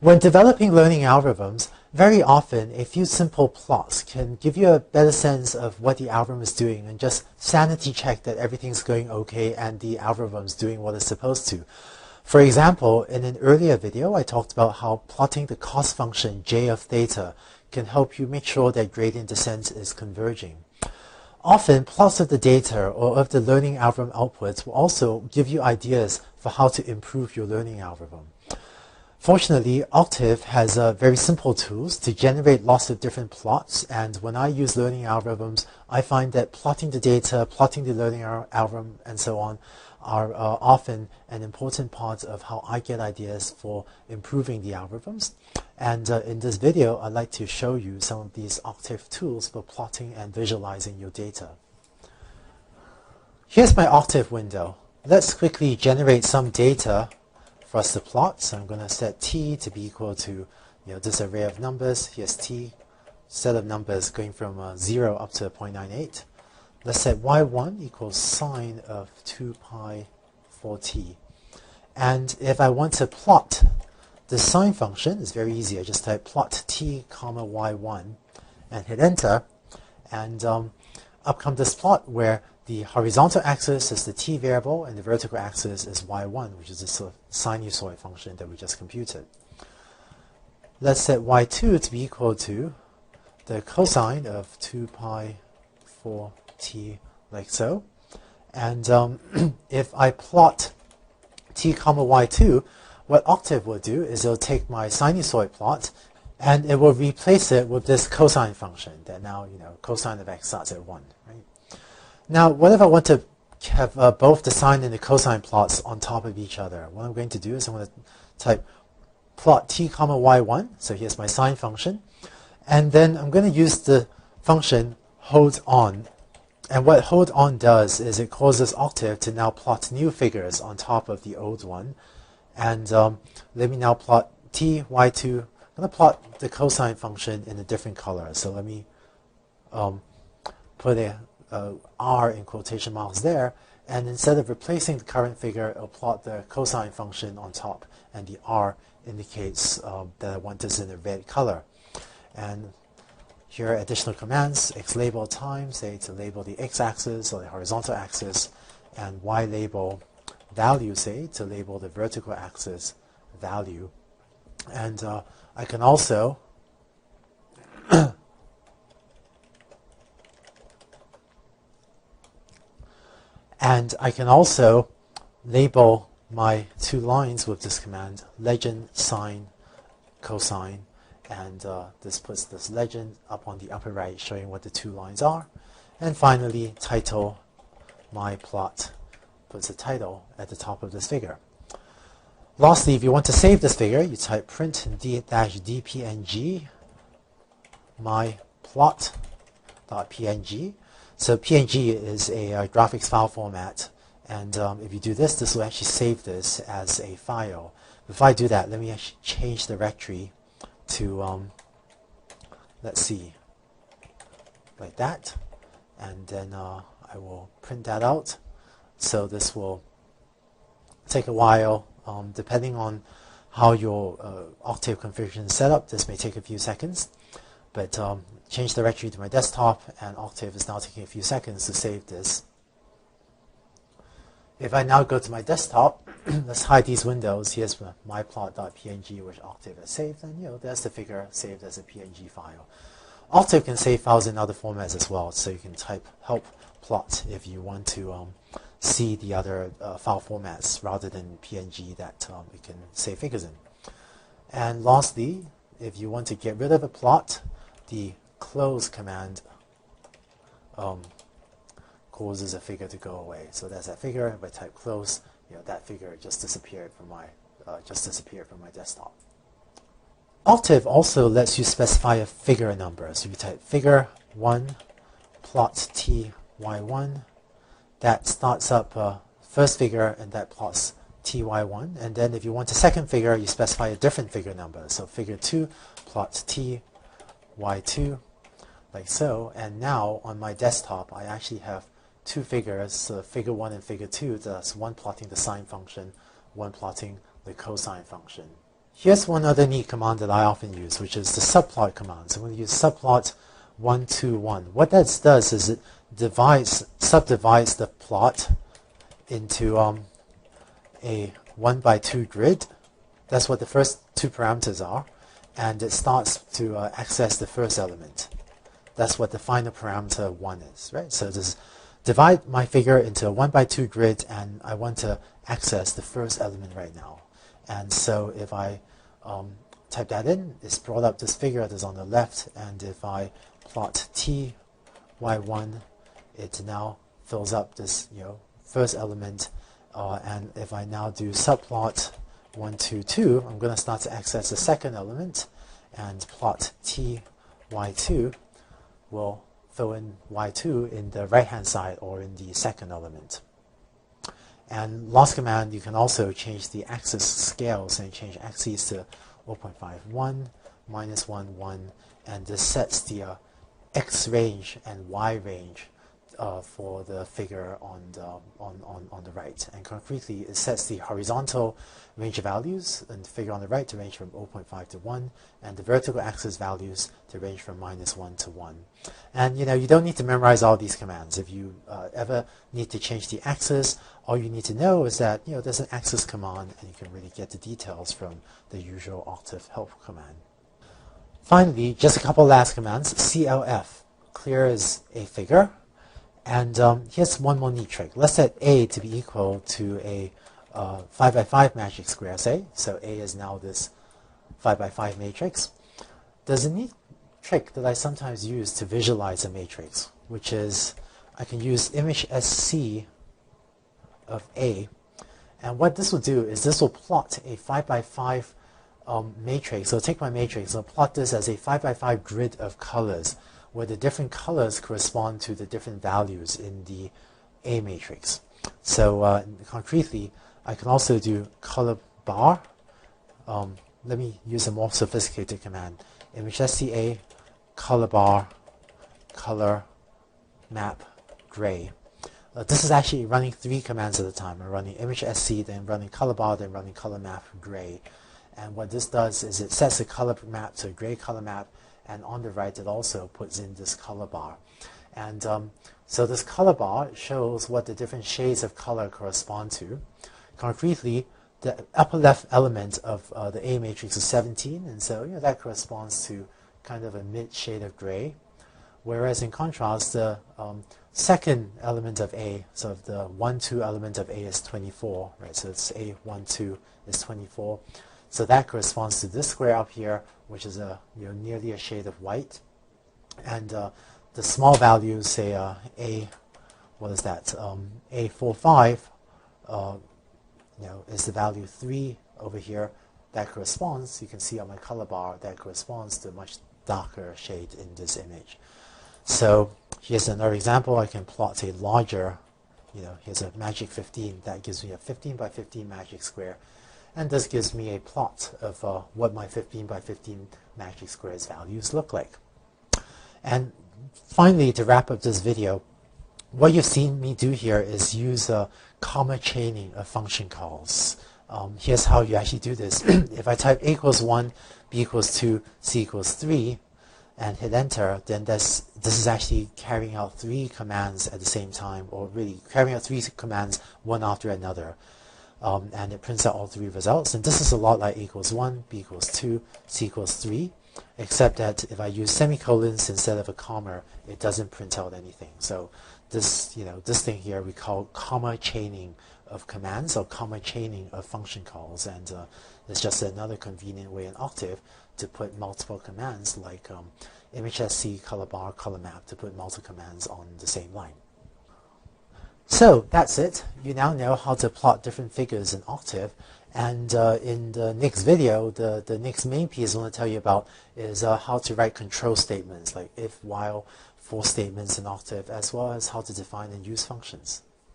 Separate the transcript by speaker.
Speaker 1: When developing learning algorithms, very often a few simple plots can give you a better sense of what the algorithm is doing and just sanity check that everything's going okay and the algorithm is doing what it's supposed to. For example, in an earlier video, I talked about how plotting the cost function j of theta can help you make sure that gradient descent is converging. Often, plots of the data or of the learning algorithm outputs will also give you ideas for how to improve your learning algorithm. Fortunately, Octave has very simple tools to generate lots of different plots, and when I use learning algorithms, I find that plotting the data, plotting the learning algorithm, and so on are often an important part of how I get ideas for improving the algorithms. And in this video, I'd like to show you some of these Octave tools for plotting and visualizing your data. Here's my Octave window. Let's quickly generate some data for us to plot. So I'm going to set t to be equal to this array of numbers. Here's t, set of numbers going from 0 up to 0.98. Let's set y1 equals sine of 2 pi 4t. And if I want to plot the sine function, it's very easy. I just type plot t comma y1 and hit enter. And up comes this plot where the horizontal axis is the t variable and the vertical axis is y1, which is the sinusoid function that we just computed. Let's set y2 to be equal to the cosine of 2 pi 4t, like so. And if I plot t comma y2, what Octave will do is it'll take my sinusoid plot and it will replace it with this cosine function that now, cosine of x starts at 1, right? Now, what if I want to have both the sine and the cosine plots on top of each other? What I'm going to do is I'm going to type plot t comma y1. So here's my sine function. And then I'm going to use the function hold on. And what hold on does is it causes Octave to now plot new figures on top of the old one. And let me now plot t, y2. I'm going to plot the cosine function in a different color. So let me put a r in quotation marks there, and instead of replacing the current figure, it'll plot the cosine function on top, and the r indicates that I want this in a red color. And here are additional commands: x label time, say to label the x-axis or the horizontal axis, and y label value, say to label the vertical axis value. And I can also label my two lines with this command, legend, sine, cosine, and this puts this legend up on the upper right showing what the two lines are. And finally, title my plot, puts a title at the top of this figure. Lastly, if you want to save this figure, you type print d-dpng my plot.png. So PNG is a graphics file format, and if you do this, this will actually save this as a file. Before I do that, let me actually change the directory to, let's see, like that, and then I will print that out. So this will take a while, depending on how your Octave configuration is set up. This may take a few seconds, but change the directory to my desktop, and Octave is now taking a few seconds to save this. If I now go to my desktop, let's hide these windows. Here's my plot.png, which Octave has saved, and there's the figure saved as a PNG file. Octave can save files in other formats as well, so you can type help plot if you want to see the other file formats rather than PNG that it can save figures in. And lastly, if you want to get rid of a plot, the close command causes a figure to go away. So there's that figure. If I type close, that figure just disappeared from my desktop. Octave also lets you specify a figure number. So you type figure 1 plot t y1. That starts up first figure and that plots ty1. And then if you want a second figure, you specify a different figure number. So figure 2 plot t y2, like so. And now on my desktop, I actually have two figures, figure 1 and figure 2. That's one plotting the sine function, one plotting the cosine function Here's one other neat command that I often use, which is the subplot command. So I'm going to use subplot 1, 2, 1. What that does is it subdivides the plot into a 1 by 2 grid. That's what the first two parameters are. And it starts to access the first element. That's what the final parameter 1 is, right? So just divide my figure into a 1 by 2 grid, and I want to access the first element right now. And so if I type that in, it's brought up this figure that is on the left, and if I plot t, y1, it now fills up this first element, and if I now do subplot 1, 2, 2, I'm going to start to access the second element, and plot t, y2 will fill in y2 in the right-hand side or in the second element. And last command, you can also change the axis scales and change axes to 0.51, minus 1, 1, and this sets the x range and y range for the figure on the right. And concretely, it sets the horizontal range of values in the figure on the right to range from 0.5 to 1, and the vertical axis values to range from minus 1 to 1. And you don't need to memorize all these commands. If you ever need to change the axis, all you need to know is that there's an axis command, and you can really get the details from the usual Octave help command. Finally, just a couple last commands. CLF, clear as a figure. And here's one more neat trick. Let's set A to be equal to a 5 by 5 magic square, say. So A is now this 5 by 5 matrix. There's a neat trick that I sometimes use to visualize a matrix, which is I can use image SC of A. And what this will do is this will plot a 5 by 5 matrix. So take my matrix, I'll plot this as a 5 by 5 grid of colors, where the different colors correspond to the different values in the A matrix. So concretely, I can also do color bar. Let me use a more sophisticated command. Image SCA, color bar, color map, gray. This is actually running 3 commands at a time. I'm running image SC, then running color bar, then running color map, gray. And what this does is it sets a color map to a gray color map, and on the right it also puts in this color bar. And so this color bar shows what the different shades of color correspond to. Concretely, the upper left element of the A matrix is 17, and so that corresponds to kind of a mid shade of gray. Whereas in contrast, the second element of A, so the 1, 2 element of A is 24, right? So it's A 1, 2 is 24. So that corresponds to this square up here, which is nearly a shade of white. And the small values, say what is that? A45, is the value 3 over here. That corresponds, you can see on my color bar, that corresponds to a much darker shade in this image. So here's another example. I can plot a larger, here's a magic 15. That gives me a 15 by 15 magic square. And this gives me a plot of what my 15 by 15 magic squares values look like. And finally, to wrap up this video, what you've seen me do here is use comma chaining of function calls. Here's how you actually do this. If I type A equals 1, B equals 2, C equals 3, and hit enter, then this is actually carrying out 3 commands at the same time, or really carrying out 3 commands one after another. And it prints out all 3 results. And this is a lot like A equals 1, B equals 2, C equals 3, except that if I use semicolons instead of a comma, it doesn't print out anything. So this, this thing here we call comma chaining of commands, or comma chaining of function calls. And it's just another convenient way in Octave to put multiple commands like image SC, color bar, color map, to put multiple commands on the same line. So that's it. You now know how to plot different figures in Octave. And in the next video, the next main piece I want to tell you about is how to write control statements like if, while, for statements in Octave, as well as how to define and use functions.